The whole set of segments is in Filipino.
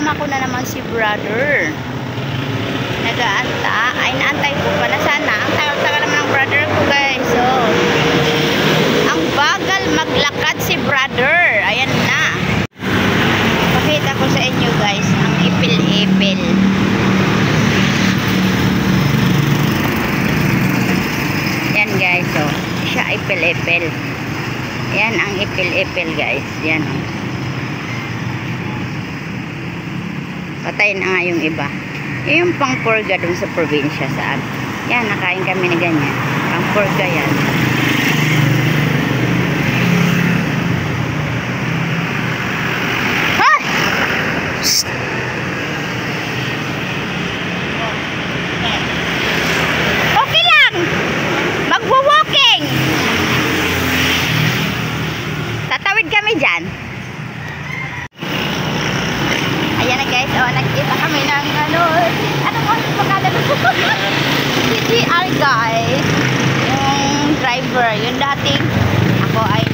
kasama ko na naman si brother. Nag-aanta. Ay, naantay ko pa na sana. Ang tagal-tagal naman ng brother ko, guys. So, ang bagal maglakad si brother. Ayan na. Pakita ko sa inyo, guys, ang ipil-ipil. Yan, guys. So, siya ipil-ipil. Yan ang ipil-ipil, guys. Yan. Patayin na nga yung iba. Yung pang-purga dun sa probinsya saan. Yan, nakain kami na ganyan. Pang-purga yan. Ha! Shhh! Okay lang! Magwa-walking! Tatawid kami dyan. Ayan na, guys. O, nagkita kami ng ano mo, pagkala CGR, guys. Yung driver, yung dating ako ay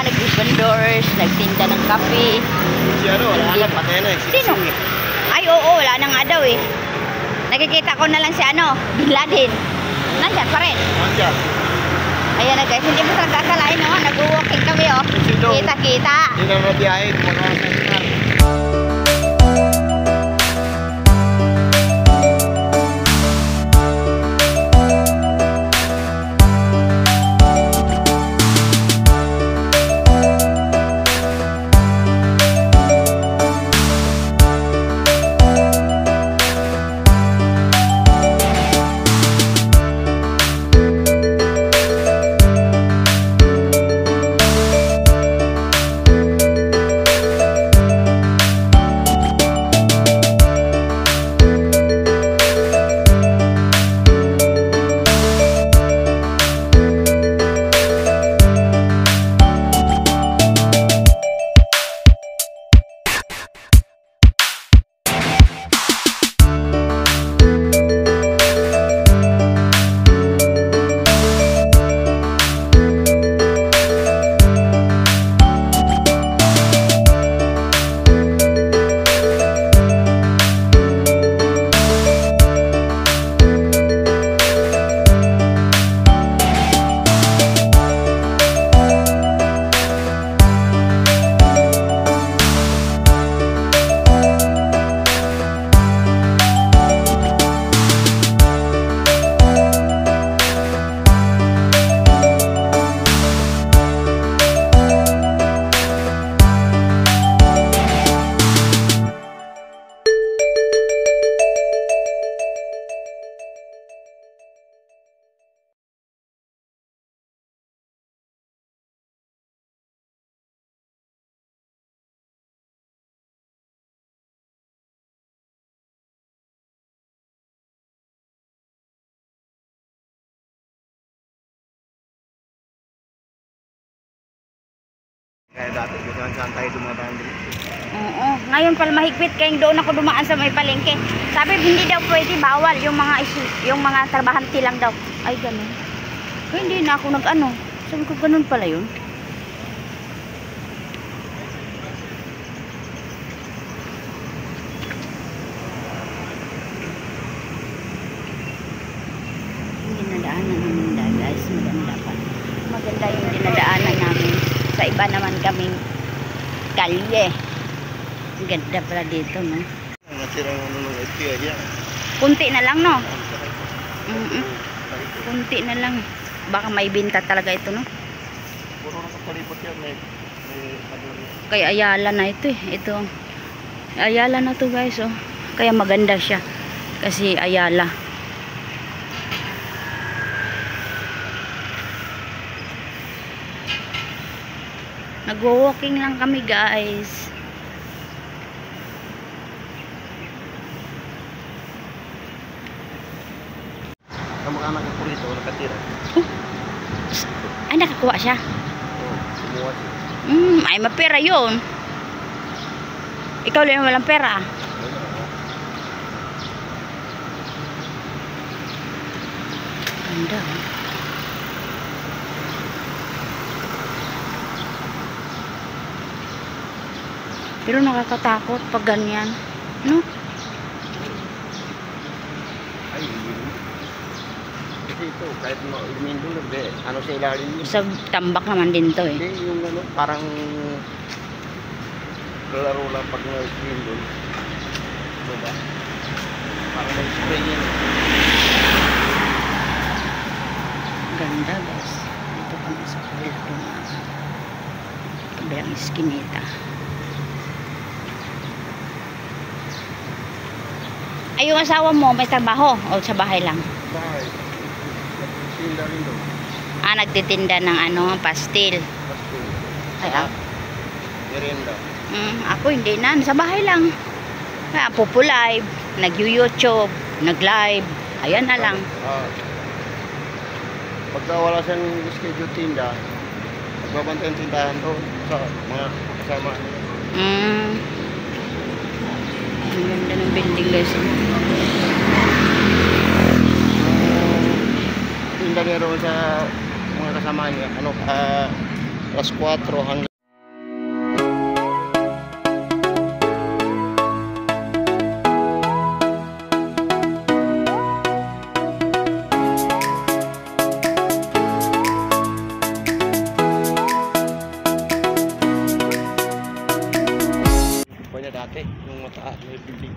nag-vendors, nagtinda ng kape. Si ano, wala na, patay na eh. Sino? Ay, oo, wala na nga daw eh. Nakikita ko na lang si Bin Laden. Nandiyan pa rin. Nandiyan. Ayan na, guys. Hindi mo sa kakalain, no? Nag-walking kami, oh. Kita-kita. Hindi na nabiyahin. Mga seminar. Kaya dati kung saan tayo dumadaan dito. Oo. Ngayon pala mahigpit kaya doon ako dumaan sa may palengke. Sabi hindi daw pwede, bawal yung mga trabahante lang daw. Ay ganun. Kaya hindi na ako nag-ano. Sabi ko ganun pala yun. Dinadaanan namin guys. Maganda pa. Maganda yung dinadaanan namin. Sa iba naman kaming kalye. Ganda pala dito, no? Nasira ng ano ng FPI yan. Kunti na lang, no? Kunti na lang. Baka may binta talaga ito, no? Puro nakapalipot yan. May Kaya Ayala na ito, eh. Ito. Ayala na to, guys, oh. Kaya maganda siya. Kasi Ayala. Nagwo-walking lang kami, guys. kamag-anak ko rito, nakatira. Ay, nakakuha siya? Oo, kumuha siya. Ay, mapera yun. Ikaw lang walang pera. Ganda. Pero nakakatakot pag ganyan. No? Ay, kasi ito, kahit lumindo, ano sa ilalim yun. Sa tambak naman din to eh. Hindi, yung ano, parang laro lang pag lumindo. Diba? Parang mag-spray yan. Ganda guys. Dito kami sa Pulong. Kabilang iskinita. Ay, yung asawa mo may trabaho o sa bahay lang? Bahay. Nagtitinda rin doon. Nagtitinda ng ano, pastil. Pastil. Ay, Merienda. ako hindi na. Sa bahay lang. Pupu live. Nag-YouTube. Nag-live. Ayan na lang. Pagka wala siyang schedule tinda, magbabantay ang tindahan doon sa mga kasama. Ang ganda ng building guys. Tinda niya roon sa mga kasama niya. Ano, alas 4 hanggang dati, yung mataas na building.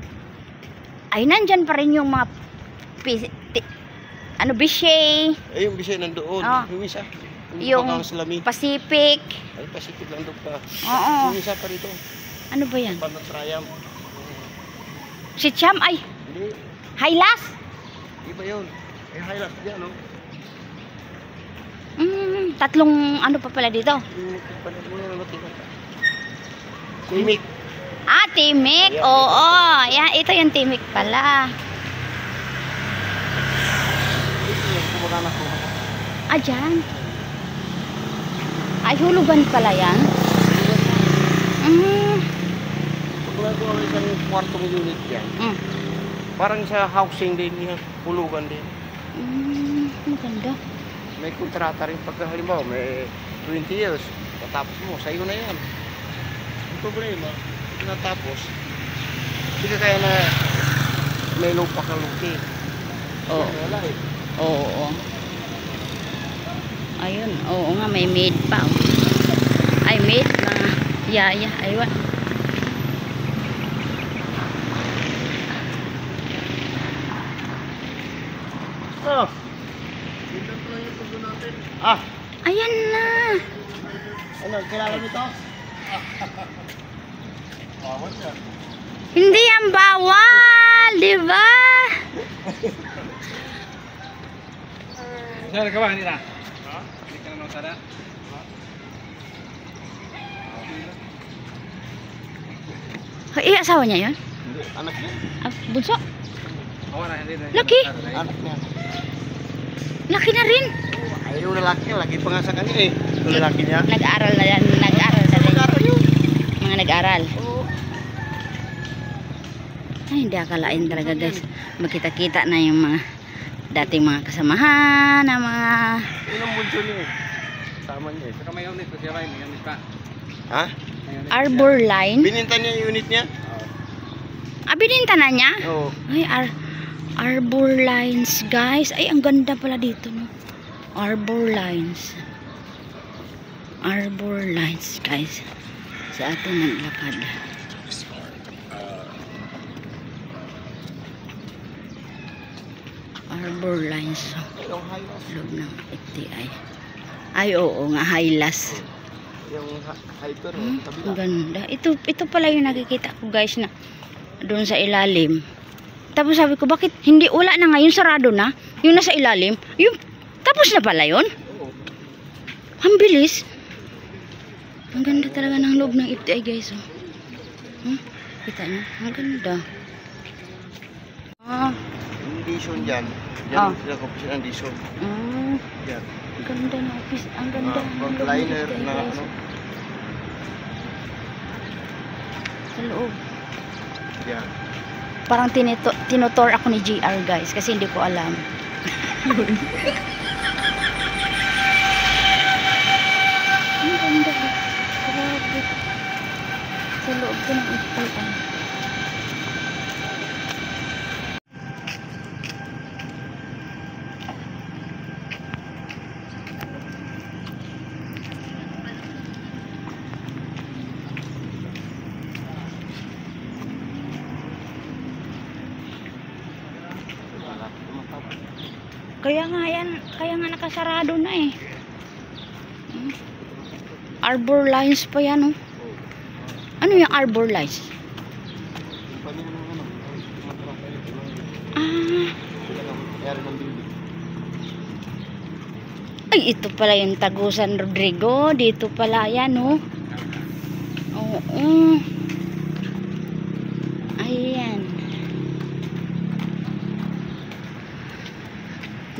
Ay, nandyan pa rin yung mga bishay. Eh, yung bisay nandoon. Oh. Yung isa. Yung Pacific. Ay, Pacific lang doon pa. Oo. Yung isa pa rito. Ano ba yan? Panot Rayam. Si Cham, ay. Hindi. Highlas? Iba yun. Eh, highlight dyan, no? Tatlong ano pa pala dito? Yung panot mo yun, Timik. Timik. Oo. Yan, ito yung Timik pala. Dyan. Ay, hulugan pala yan. Pagkulang ko ang isang kwartong unit yan. Parang sa housing din yan. Hulugan din. Maganda. May kontrata rin pagka halimbawa may 20 years. Matapos mo, sa'yo na yan. Ang problema, natapos, hindi ka kaya na may lupa ka luki. Oo. Wala eh. Oo. Ayun. Oo nga, may maid pa. Ay, maid. Mga yaya. Ayun. Tingnan ko lang yung tubo natin. Ayan na. Ano, kilala mo ito? Bawal yan. Hindi yan bawal, di ba? Sir, ka ba? Hindi na? Hindi ka naman sana? Asawa niya yun? Hindi, anak niya. Bunso? Oo na, hindi na. Laki. Anak niya. Laki na rin. Ay, yung lalaki niya, lagi pa nga sa kanya eh. Yung lalaki niya. Nag-aral na yan. Nag-aral na rin. Nag-aral yun. Mga nag-aral. Oo. Ay, hindi akalain talaga guys. Magkita-kita na yung mga dating mga kasamahan na mga... Yun ang bunso niya eh. Kasama niya eh. Saka may unit ko siya, may unit pa. Ha? Arbor line. Bininta niya yung unit niya? Bininta na niya? Oo. Ay, Arbor lines guys. Ay, ang ganda pala dito no. Arbor lines. Arbor lines guys. Sa atin naglakad. Arbor lines. Yung highlight. Loob ng FTI. Ay, oo nga, highlas. Yung hyper, Ang kabila. ganda. Ito pala yung nakikita ko guys na doon sa ilalim. Tapos sabi ko, bakit hindi wala na ngayon, sarado na? Yung nasa ilalim, yung tapos na pala yun? Oo. Ang bilis. Ang ganda talaga ng loob ng FTI guys. Oh. Kita niyo? Ang ganda. Yung Dison dyan. Ah. Dyan sila kumpisin ang Dison. Dyan. Ang ganda ng office. Ang ganda ng loob ng Frontliner FTI na guys. ano. Sa loob. Dyan. Parang tinutor ako ni JR guys kasi hindi ko alam. Ang ganda. Grabe. Sa loob ko ng hospital. Kaya nga yan, kaya nga nakasarado na eh. Arbor Lines pa yan oh. Ano yung Arbor Lines? Ah. Ay, ito pala yung Tagusan Rodrigo. Dito pala yan oh. Oo. Ayan.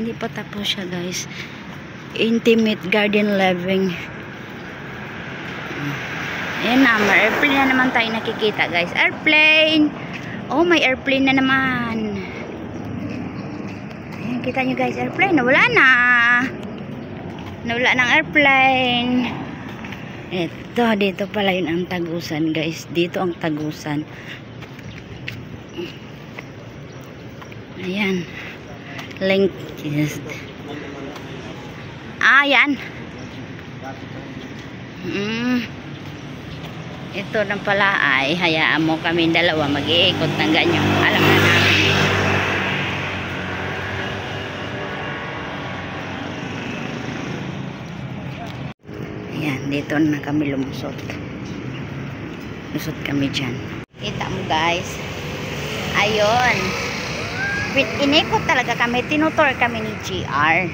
Hindi pa tapos siya guys. Intimate garden living. Ayan na, may airplane na naman tayo nakikita guys. Airplane! Oh, may airplane na naman. Ayan, kita nyo guys, airplane. Nawala na. Nawala ng airplane. Ito, dito pala yun ang Tagusan guys. Dito ang Tagusan. Ayan. Link. Yes. Ah, yan. Ito na pala ay hayaan mo kami dalawa mag-iikot ng ganyan. Alam na namin. Ayan, dito na kami lumusot. Lusot kami dyan. Kita mo guys. Ayun. Inikot talaga kami. Tinutor kami ni GR.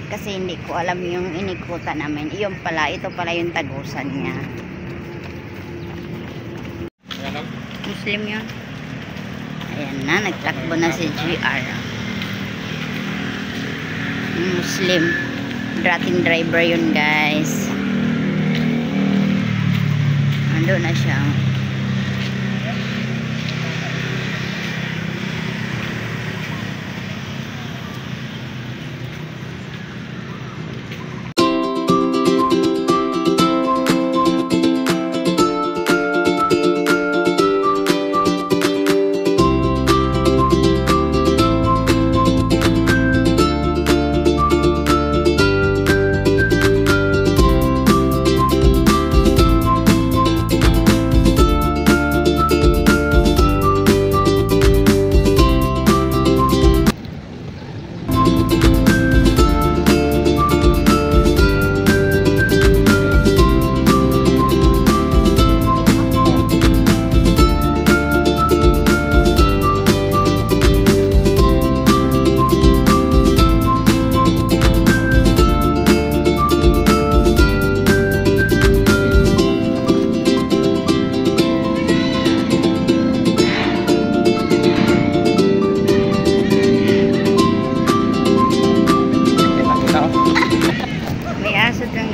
Kasi hindi ko alam yung inikutan namin. Iyon pala, ito pala yung Tagusan niya. Muslim yun. Ayan na, nagtakbo na si GR. Muslim. Dating driver yun guys. Ando na siya.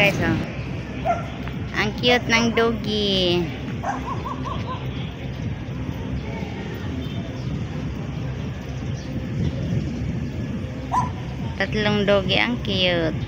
Guys, oh. Ang cute ng doggy. Tatlong doggy, ang cute.